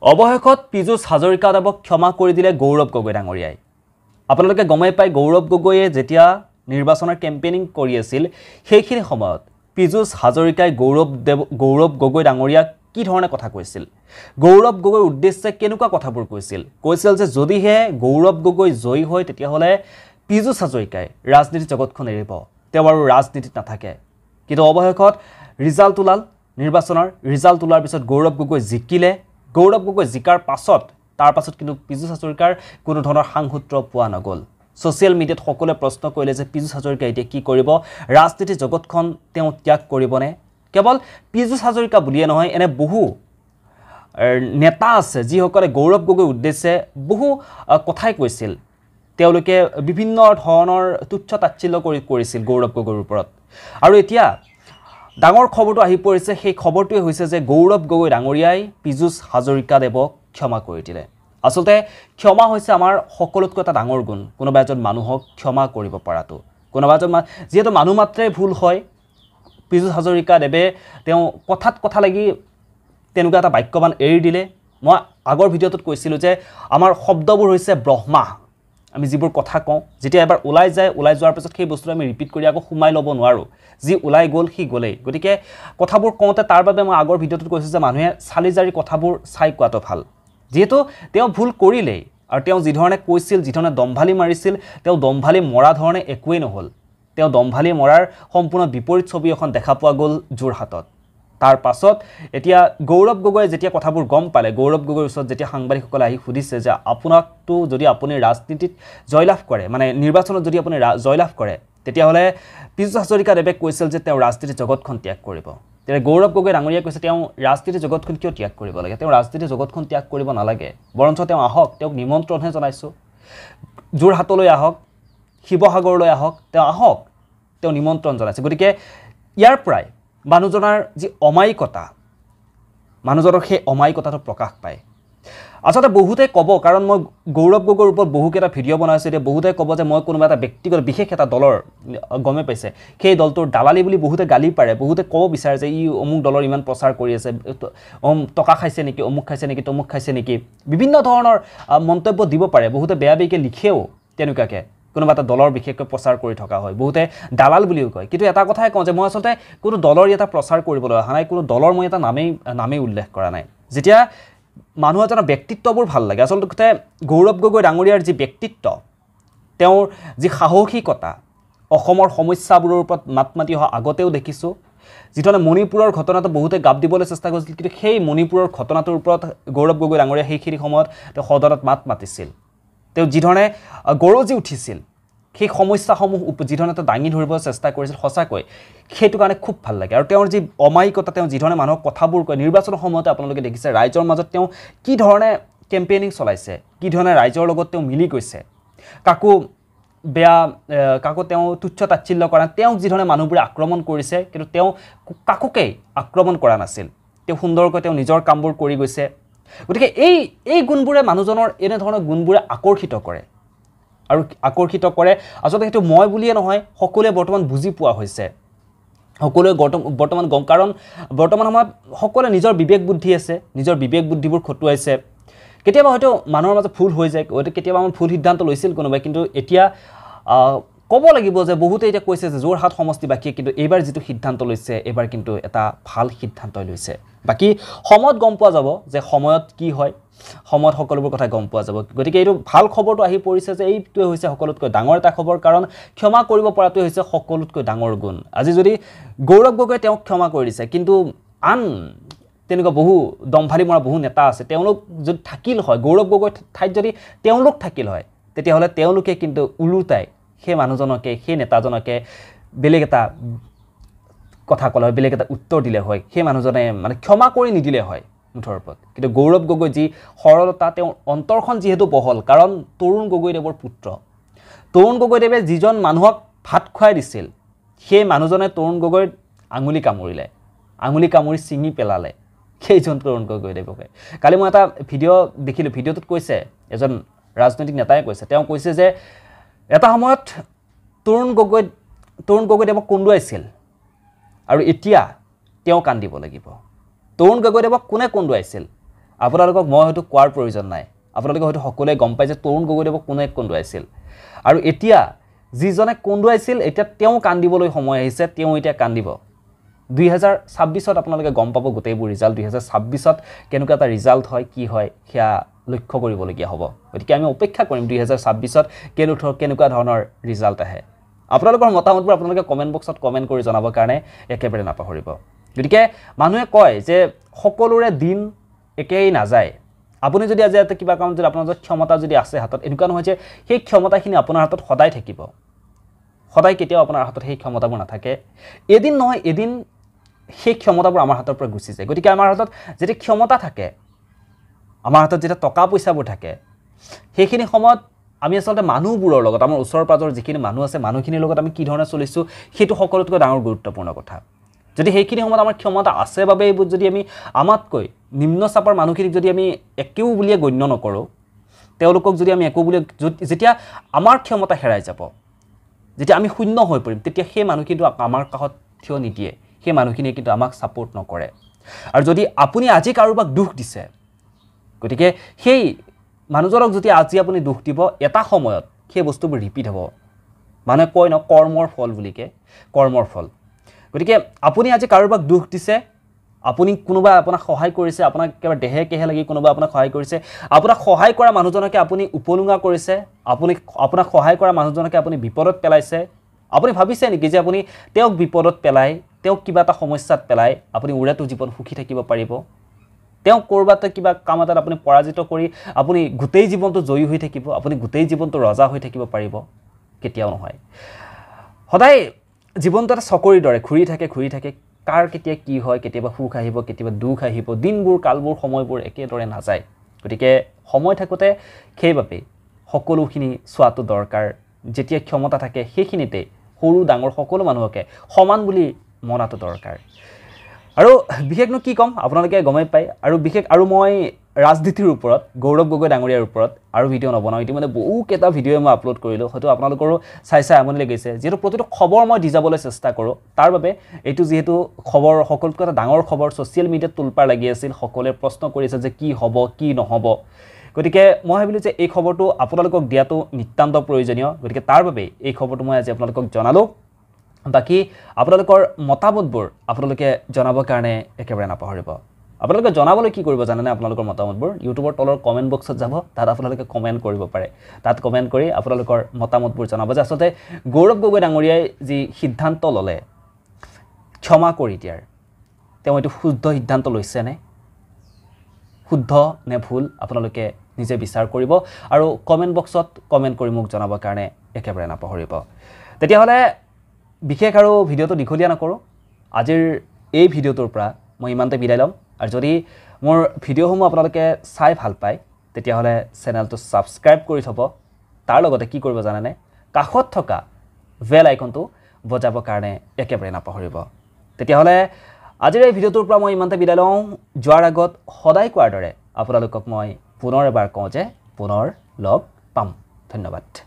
অৱশেষত পীযুষ হাজৰিকাদেৱক ক্ষমা কৰি দিলে গৌৰৱ গগৈ ডাঙৰীয়াই। আপোনালোকে গমে পাই গৌৰৱ গগৈয়ে যেতিয়া নিৰ্বাচনৰ কেম্পেইনিং কৰি আছিল সেইখিনি সময়ত পীযুষ হাজৰিকাই গৌৰৱ গগৈ ডাঙৰীয়াক কি ধৰণে কথা কৈছিল, গৌৰৱ গগৈৰ উদ্দেশ্যে কেনেকুৱা কথাবোৰ কৈছিল যে যদিহে গৌৰৱ গগৈ জয়ী হয় তেতিয়াহ'লে পীযুষ হাজৰিকাই ৰাজনীতি জগতখন এৰিব, তেওঁ আৰু ৰাজনীতিত নাথাকে। কিন্তু অৱশেষত ৰিজাল্ট ওলাল, নিৰ্বাচনৰ ৰিজাল্ট ওলাৰ পিছত গৌৰৱ গগৈ জিকিলে। গৌৰৱ গগৈ জিকাৰ পাছত তাৰ পাছত কিন্তু পীযুষ হাজৰিকাৰ কোনো ধৰণৰ সাংসূত্ৰ পোৱা নগ'ল। ছ'চিয়েল মিডিয়াত সকলোৱে প্ৰশ্ন কৰিলে যে পীযুষ হাজৰিকা এতিয়া কি কৰিব, ৰাজনীতি জগতখন তেওঁ ত্যাগ কৰিবনে? কেৱল পীযুষ হাজৰিকা বুলিয়ে নহয়, এনে বহু নেতা আছে যিসকলে গৌৰৱ গগৈৰ উদ্দেশ্যে বহু কথাই কৈছিল। তেওঁলোকে বিভিন্ন ধৰণৰ তুচ্ছ তাচ্ছিল্য কৰিছিল গৌৰৱ গগৈৰ ওপৰত। আৰু এতিয়া ডাঙৰ খবৰটো আহি পৰিছে, সেই খবৰটোৱে হৈছে যে গৌৰৱ গগৈ ডাঙৰীয়াই পীযুষ হাজৰিকাদেৱক ক্ষমা কৰি দিলে। আচলতে ক্ষমা হৈছে আমাৰ সকলোতকৈ এটা ডাঙৰ গুণ, কোনোবা এজন মানুহক ক্ষমা কৰিব পৰাটো। কোনোবা এজন যিহেতু মানুহ মাত্ৰেই ভুল হয়, পীযুষ হাজৰিকাদেৱে তেওঁ কথাত কথা লাগি তেনেকুৱা এটা বাক্যবান এৰি দিলে। মই আগৰ ভিডিঅ'টোত কৈছিলোঁ যে আমাৰ শব্দবোৰ হৈছে ব্ৰহ্মা। আমি যিবোৰ কথা কওঁ যেতিয়া এবাৰ ওলাই যোৱাৰ পিছত সেই বস্তুটো আমি ৰিপিট কৰি আকৌ সোমাই ল'ব নোৱাৰোঁ। যি ওলাই গ'ল সি গ'লেই। গতিকে কথাবোৰ কওঁতে তাৰ বাবে মই আগৰ ভিডিঅ'টোত কৈছোঁ যে মানুহে চালি জাৰি কথাবোৰ চাই কোৱাটো ভাল। যিহেতু তেওঁ ভুল কৰিলেই আৰু তেওঁ যিধৰণে কৈছিল, যিধৰণে দম্ভালি মাৰিছিল, তেওঁ দম্ভালি মৰা ধৰণে একোৱেই নহ'ল। তেওঁ দম্ভালি মৰাৰ সম্পূৰ্ণ বিপৰীত ছবি এখন দেখা পোৱা গ'ল যোৰহাটত। তাৰ পাছত এতিয়া গৌৰৱ গগৈয়ে যেতিয়া কথাবোৰ গম পালে, গৌৰৱ গগৈৰ ওচৰত যেতিয়া সাংবাদিকসকলে আহি সুধিছে যে আপোনাকতো যদি আপুনি ৰাজনীতিত জয়লাভ কৰে, মানে নিৰ্বাচনত যদি আপুনি জয়লাভ কৰে, তেতিয়াহ'লে পীযুষ হাজৰিকাদেৱে কৈছিল যে তেওঁ ৰাজনীতি জগতখন ত্যাগ কৰিব। তেতিয়া গৌৰৱ গগৈ ডাঙৰীয়াই কৈছে তেওঁ ৰাজনীতি জগতখন কিয় ত্যাগ কৰিব লাগে, তেওঁ ৰাজনীতি জগতখন ত্যাগ কৰিব নালাগে, বৰঞ্চ তেওঁ আহক, তেওঁক নিমন্ত্ৰণহে জনাইছোঁ। যোৰহাটলৈ আহক, শিৱসাগৰলৈ আহক, তেওঁ আহক, তেওঁ নিমন্ত্ৰণ জনাইছে। গতিকে ইয়াৰ পৰাই মানুহজনৰ যি অমায়িকতা, মানুহজনৰ সেই অমায়িকতাটো প্ৰকাশ পায়। আচলতে বহুতে ক'ব, কাৰণ মই গৌৰৱ গগৈৰ ওপৰত বহুকেইটা ভিডিঅ' বনাইছোঁ, এতিয়া বহুতে ক'ব যে মই কোনোবা এটা ব্যক্তিগত বিশেষ এটা দলৰ গমে পাইছে সেই দলটোৰ দালালি বুলি বহুতে গালি পাৰে, বহুতে ক'ব বিচাৰে যে ই অমুক দলৰ ইমান প্ৰচাৰ কৰি আছে, টকা খাইছে নেকি, অমুক খাইছে নেকি, তমুক খাইছে নেকি, বিভিন্ন ধৰণৰ মন্তব্য দিব পাৰে। বহুতে বেয়া বেয়িকে লিখেও তেনেকুৱাকৈ কোনোবা এটা দলৰ বিশেষকৈ প্ৰচাৰ কৰি থকা হয়, বহুতে দালাল বুলিও কয়। কিন্তু এটা কথাই কওঁ যে মই আচলতে কোনো দলৰ এটা প্ৰচাৰ কৰিবলৈ অহা নাই, কোনো দলৰ মই এটা নামেই উল্লেখ কৰা নাই। যেতিয়া মানুহ এজনৰ ব্যক্তিত্ববোৰ ভাল লাগে, আচলতে গৌৰৱ গগৈ ডাঙৰীয়াৰ যি ব্যক্তিত্ব, তেওঁৰ যি সাহসিকতা, অসমৰ সমস্যাবোৰৰ ওপৰত মাত মাতি অহা আগতেও দেখিছোঁ। যিধৰণে মণিপুৰৰ ঘটনাটো বহুতে গাপ দিবলৈ চেষ্টা কৰিছিল, কিন্তু সেই মণিপুৰৰ ঘটনাটোৰ ওপৰত গৌৰৱ গগৈ ডাঙৰীয়া সেইখিনি সময়ত তেওঁ সদনত মাত মাতিছিল। তেওঁ যিধৰণে গৰজি উঠিছিল, সেই সমস্যাসমূহ যিধৰণে তেওঁ দাঙি ধৰিবলৈ চেষ্টা কৰিছিল, সঁচাকৈ সেইটো কাৰণে খুব ভাল লাগে। আৰু তেওঁৰ যি অমায়িকতা, তেওঁ যিধৰণে মানুহক কথাবোৰ কয়, নিৰ্বাচনৰ সময়তে আপোনালোকে দেখিছে ৰাইজৰ মাজত তেওঁ কি ধৰণে কেম্পেইনিং চলাইছে, কি ধৰণে ৰাইজৰ লগত তেওঁ মিলি গৈছে, কাকো তেওঁ তুচ্ছ তাচ্ছিল্য কৰা, তেওঁক যিধৰণে মানুহবোৰে আক্ৰমণ কৰিছে, কিন্তু তেওঁ কাকোকেই আক্ৰমণ কৰা নাছিল। তেওঁ সুন্দৰকৈ তেওঁ নিজৰ কামবোৰ কৰি গৈছে। গতিকে এই গুণবোৰে মানুহজনৰ এনেধৰণৰ গুণবোৰে আকৰ্ষিত কৰে আৰু আকৰ্ষিত কৰে। আচলতে সেইটো মই বুলিয়ে নহয়, সকলোৱে বৰ্তমান বুজি পোৱা হৈছে, সকলোৱে বৰ্তমান গম, কাৰণ বৰ্তমান সময়ত সকলোৱে নিজৰ বিবেক বুদ্ধি আছে, নিজৰ বিবেক বুদ্ধিবোৰ খটুৱাইছে। কেতিয়াবা হয়তো মানুহৰ মাজত ভুল হৈ যায়, হয়তো কেতিয়াবা আমাৰ ভুল সিদ্ধান্ত লৈছিল কোনোবাই, কিন্তু এতিয়া ক'ব লাগিব যে বহুতে এতিয়া কৈছে যে যোৰহাট সমষ্টিবাসীয়ে কিন্তু এইবাৰ যিটো সিদ্ধান্ত লৈছে, এইবাৰ কিন্তু এটা ভাল সিদ্ধান্তই লৈছে। বাকী সময়ত গম পোৱা যাব যে সময়ত কি হয়, সময়ত সকলোবোৰ কথা গম পোৱা যাব। গতিকে এইটো ভাল খবৰটো আহি পৰিছে যে এইটোৱে হৈছে সকলোতকৈ ডাঙৰ এটা খবৰ, কাৰণ ক্ষমা কৰিব পৰাটোৱে হৈছে সকলোতকৈ ডাঙৰ গুণ। আজি যদি গৌৰৱ গগৈয়ে তেওঁক ক্ষমা কৰি দিছে, কিন্তু আন তেনেকুৱা বহু দম্ভালি মৰা বহু নেতা আছে, তেওঁলোক যদি থাকিল হয়, গৌৰৱ গগৈৰ ঠাইত যদি তেওঁলোক থাকিল হয়, তেতিয়াহ'লে তেওঁলোকে কিন্তু ওলোটাই সেই মানুহজনকে, সেই নেতাজনকে বেলেগ এটা কথা ক'লে হয়, বেলেগ এটা উত্তৰ দিলে হয়, সেই মানুহজনে মানে ক্ষমা কৰি নিদিলে হয় মুঠৰ ওপৰত। কিন্তু গৌৰৱ গগৈ যি সৰলতা, তেওঁৰ অন্তৰখন যিহেতু বহল, কাৰণ তৰুণ গগৈদেৱৰ পুত্ৰ, তৰুণ গগৈদেৱে যিজন মানুহক ভাত খুৱাই দিছিল, সেই মানুহজনে তৰুণ গগৈৰ আঙুলি কামুৰি ছিঙি পেলালে, সেইজন তৰুণ গগৈদেৱকে। কালি মই এটা ভিডিঅ' দেখিলোঁ, ভিডিঅ'টোত কৈছে, এজন ৰাজনৈতিক নেতাই কৈছে, তেওঁ কৈছে যে এটা সময়ত তৰুণ গগৈদেৱক কন্দুৱাইছিল আৰু এতিয়া তেওঁ কান্দিব লাগিব। তৰুণ গগৈদেৱক কোনে কন্দুৱাইছিল? আপোনালোকক মই হয়তো কোৱাৰ প্ৰয়োজন নাই আপোনালোকে হয়তো সকলোৱে গম পায় যে তৰুণ গগৈদেৱক কোনে কন্দুৱাইছিল আৰু এতিয়া যিজনে কন্দুৱাইছিল এতিয়া তেওঁ কান্দিবলৈ সময় আহিছে তেওঁ এতিয়া কান্দিব 2026ত আপোনালোকে গম পাব গোটেইবোৰ ৰিজাল্ট 2026ত কেনেকুৱা এটা ৰিজাল্ট হয় কি হয় সেয়া লক্ষ্য কৰিবলগীয়া হ'ব গতিকে আমি অপেক্ষা কৰিম 2026ত কেনেকুৱা ধৰণৰ ৰিজাল্ট আহে আপোনালোকৰ মতামতবোৰ আপোনালোকে কমেণ্ট বক্সত কমেণ্ট কৰি জনাবৰ কাৰণে একেবাৰে নাপাহৰিব গতিকে মানুহে কয় যে সকলোৰে দিন একেই নাযায় আপুনি যদি আজি এটা কিবা কাম যদি আপোনাৰ ক্ষমতা যদি আছে হাতত এনেকুৱা নহয় যে সেই ক্ষমতাখিনি আপোনাৰ হাতত সদায় থাকিব সদায় কেতিয়াও আপোনাৰ হাতত সেই ক্ষমতাবোৰ নাথাকে এদিন নহয় এদিন সেই ক্ষমতাবোৰ আমাৰ হাতৰ পৰা গুচি যায় গতিকে আমাৰ হাতত যেতিয়া ক্ষমতা থাকে আমাৰ হাতত যেতিয়া টকা পইচাবোৰ থাকে সেইখিনি সময়ত আমি আসলে মানুহবোৰৰ লগত আমাৰ ওচৰ পাজৰ যিখিনি মানুহ আছে মানুহখিনিৰ লগত আমি কি ধৰণে চলিছো সেইটো সকলোতকৈ ডাঙৰ গুৰুত্বপূৰ্ণ কথা যদি সেইখিনি সময়ত আমাৰ ক্ষমতা আছে বাবে এইবোৰ যদি আমি আমাতকৈ নিম্ন চাপৰ মানুহখিনিক যদি আমি একেও বুলিয়ে গণ্য নকৰোঁ তেওঁলোকক যদি আমি একো বুলি যেতিয়া আমাৰ ক্ষমতা হেৰাই যাব যেতিয়া আমি শূন্য হৈ পৰিম তেতিয়া সেই মানুহখিনি আমাৰ কাষত থিয় নিদিয়ে সেই মানুহখিনিয়ে কিন্তু আমাক ছাপোৰ্ট নকৰে আৰু যদি আপুনি আজি কাৰোবাক দুখ দিছে গতিকে সেই মানুহজনক যদি আজি আপুনি দুখ দিব এটা সময়ত সেই বস্তুবোৰ ৰিপিট হ'ব মানে কয় ন কৰ্মৰ ফল বুলিকে কৰ্মৰ ফল গতিকে আপুনি আজি কাৰোবাক দুখ দিছে আপুনি কোনোবা আপোনাক সহায় কৰিছে আপোনাক একেবাৰে দেহে কেহে লাগি কোনোবা আপোনাক সহায় কৰিছে আপোনাক সহায় কৰা মানুহজনকে আপুনি উপলুঙা কৰিছে আপোনাক সহায় কৰা মানুহজনকে আপুনি বিপদত পেলাইছে আপুনি ভাবিছে নেকি যে আপুনি তেওঁক বিপদত পেলাই তেওঁক কিবা এটা সমস্যাত পেলাই আপুনি উৰেটো জীৱন সুখী থাকিব পাৰিব তেওঁ কৰবাত কিবা কাম এটাত আপুনি পৰাজিত কৰি আপুনি গোটেই জীৱনটো জয়ী হৈ থাকিব আপুনি গোটেই জীৱনটো ৰজা হৈ থাকিব পাৰিব কেতিয়াও নহয় সদায় জীৱনটো এটা চকৰিৰ দৰে ঘূৰি থাকে কাৰ কেতিয়া কি হয় কেতিয়াবা সুখ আহিব কেতিয়াবা দুখ আহিব দিনবোৰ কালবোৰ সময়বোৰ একেদৰে নাযায় গতিকে সময় থাকোতে সেইবাবে সকলোখিনি চোৱাটো দৰকাৰ যেতিয়া ক্ষমতা থাকে সেইখিনিতে সৰু ডাঙৰ সকলো মানুহকে সমান বুলি মনাটো দৰকাৰ আৰু বিশেষনো কি কম আপোনালোকে গমে পায় আৰু বিশেষ আৰু মই ৰাজনীতিৰ ওপৰত গৌৰৱ গগৈ ডাঙৰীয়াৰ ওপৰত আৰু ভিডিঅ' নবনাওঁ ইতিমধ্যে বহুকেইটা ভিডিঅ' মই আপলোড কৰিলোঁ হয়তো আপোনালোকৰো চাই আমনি লাগিছে যিহেতু প্ৰতিটো খবৰ মই দি যাবলৈ চেষ্টা কৰোঁ তাৰ বাবে এইটো যিহেতু খবৰ সকলোতকৈ এটা ডাঙৰ খবৰ ছ'চিয়েল মিডিয়াত তোলপাৰ লাগি আছিল সকলোৱে প্ৰশ্ন কৰিছে যে কি হ'ব কি নহ'ব গতিকে মই ভাবিলোঁ যে এই খবৰটো আপোনালোকক দিয়াটো নিতান্ত প্ৰয়োজনীয় গতিকে তাৰ বাবে এই খবৰটো মই আজি আপোনালোকক জনালোঁ বাকি আপোনালোকৰ মতামতবোৰ আপোনালোকে জনাবৰ কাৰণে একেবাৰে নাপাহৰিব আপোনালোকে জনাবলৈ কি কৰিব জানেনে আপোনালোকৰ মতামতবোৰ ইউটিউবৰ তলৰ কমেণ্ট বক্সত যাব তাত আপোনালোকে কমেণ্ট কৰিব পাৰে তাত কমেণ্ট কৰি আপোনালোকৰ মতামতবোৰ জনাব যে আচলতে গৌৰৱ গগৈ ডাঙৰীয়াই যি সিদ্ধান্ত ল'লে ক্ষমা কৰি দিয়াৰ তেওঁ এইটো শুদ্ধ সিদ্ধান্ত লৈছেনে শুদ্ধ নে ভুল আপোনালোকে নিজে বিচাৰ কৰিব আৰু কমেণ্ট বক্সত কমেণ্ট কৰি মোক জনাবৰ কাৰণে একেবাৰে নাপাহৰিব তেতিয়াহ'লে বিশেষ আৰু ভিডিঅ'টো দীঘলীয়া নকৰোঁ আজিৰ এই ভিডিঅ'টোৰ পৰা মই ইমানতে বিদায় ল'ম আৰু যদি মোৰ ভিডিঅ'সমূহ আপোনালোকে চাই ভাল পায় তেতিয়াহ'লে চেনেলটো ছাবস্ক্ৰাইব কৰি থ'ব তাৰ লগতে কি কৰিব জানেনে কাষত থকা বেল আইকনটো বজাবৰ কাৰণে একেবাৰে নাপাহৰিব তেতিয়াহ'লে আজিৰ এই ভিডিঅ'টোৰ পৰা মই ইমানতে বিদায় লওঁ যোৱাৰ আগত সদায় কোৱাৰ দৰে আপোনালোকক মই পুনৰ এবাৰ কওঁ যে পুনৰ লগ পাম ধন্যবাদ